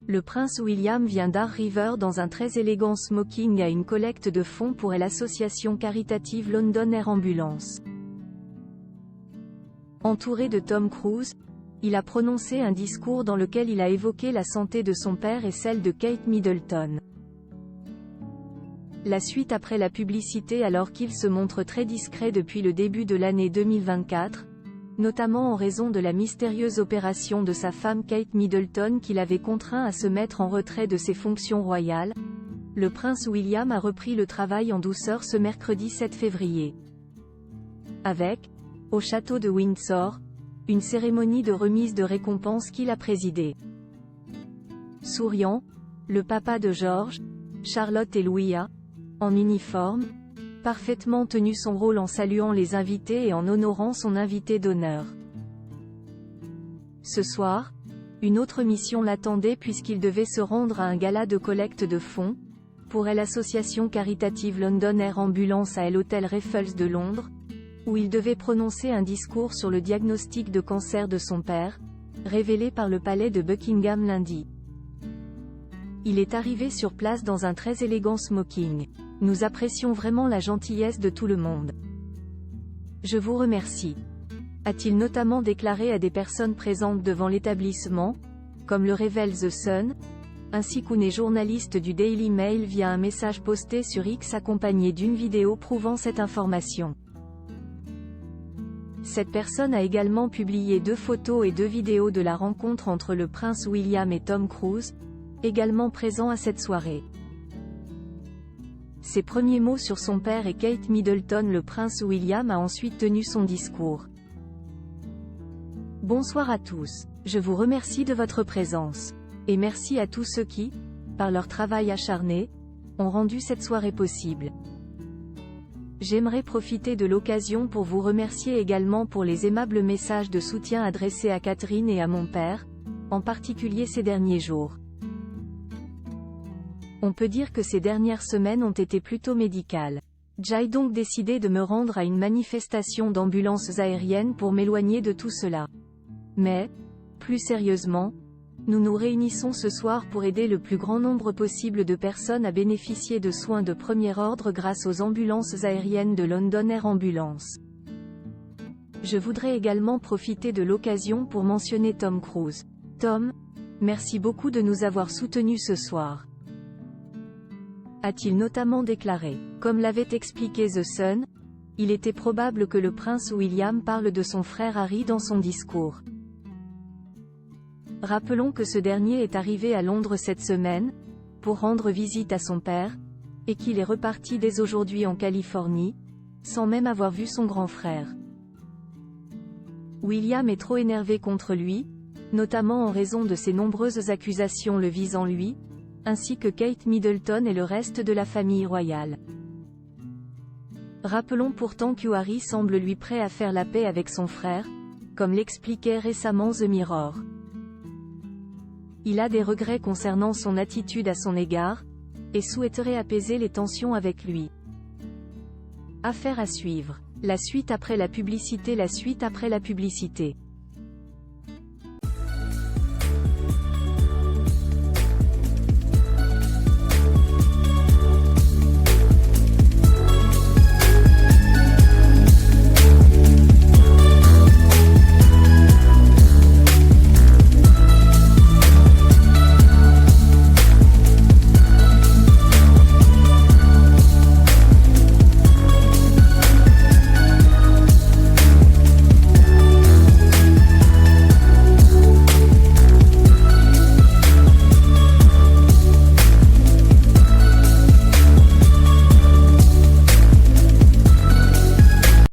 Le prince William vient d'Ar River dans un très élégant smoking à une collecte de fonds pour l'association caritative London Air Ambulance. Entouré de Tom Cruise, il a prononcé un discours dans lequel il a évoqué la santé de son père et celle de Kate Middleton. La suite après la publicité alors qu'il se montre très discret depuis le début de l'année 2024, notamment en raison de la mystérieuse opération de sa femme Kate Middleton qui l'avait contraint à se mettre en retrait de ses fonctions royales. Le prince William a repris le travail en douceur ce mercredi 7 février. Avec, au château de Windsor, une cérémonie de remise de récompense qu'il a présidée. Souriant, le papa de George, Charlotte et Louis a, en uniforme, parfaitement tenu son rôle en saluant les invités et en honorant son invité d'honneur. Ce soir, une autre mission l'attendait puisqu'il devait se rendre à un gala de collecte de fonds, pour l'association caritative London Air Ambulance à l'hôtel Raffles de Londres, où il devait prononcer un discours sur le diagnostic de cancer de son père, révélé par le palais de Buckingham lundi. Il est arrivé sur place dans un très élégant smoking. Nous apprécions vraiment la gentillesse de tout le monde. Je vous remercie. A-t-il notamment déclaré à des personnes présentes devant l'établissement, comme le révèle The Sun, ainsi qu'une journaliste du Daily Mail via un message posté sur X accompagné d'une vidéo prouvant cette information. Cette personne a également publié 2 photos et 2 vidéos de la rencontre entre le prince William et Tom Cruise, également présents à cette soirée. Ses premiers mots sur son père et Kate Middleton. Le prince William a ensuite tenu son discours. Bonsoir à tous. Je vous remercie de votre présence. Et merci à tous ceux qui, par leur travail acharné, ont rendu cette soirée possible. J'aimerais profiter de l'occasion pour vous remercier également pour les aimables messages de soutien adressés à Catherine et à mon père, en particulier ces derniers jours. On peut dire que ces dernières semaines ont été plutôt médicales. J'ai donc décidé de me rendre à une manifestation d'ambulances aériennes pour m'éloigner de tout cela. Mais, plus sérieusement, nous nous réunissons ce soir pour aider le plus grand nombre possible de personnes à bénéficier de soins de premier ordre grâce aux ambulances aériennes de London Air Ambulance. Je voudrais également profiter de l'occasion pour mentionner Tom Cruise. Tom, merci beaucoup de nous avoir soutenus ce soir. A-t-il notamment déclaré. Comme l'avait expliqué The Sun, il était probable que le prince William parle de son frère Harry dans son discours. Rappelons que ce dernier est arrivé à Londres cette semaine, pour rendre visite à son père, et qu'il est reparti dès aujourd'hui en Californie, sans même avoir vu son grand frère. William est trop énervé contre lui, notamment en raison de ses nombreuses accusations le visant lui, ainsi que Kate Middleton et le reste de la famille royale. Rappelons pourtant que Harry semble lui prêt à faire la paix avec son frère, comme l'expliquait récemment The Mirror. Il a des regrets concernant son attitude à son égard, et souhaiterait apaiser les tensions avec lui. Affaire à suivre. La suite après la publicité. La suite après la publicité.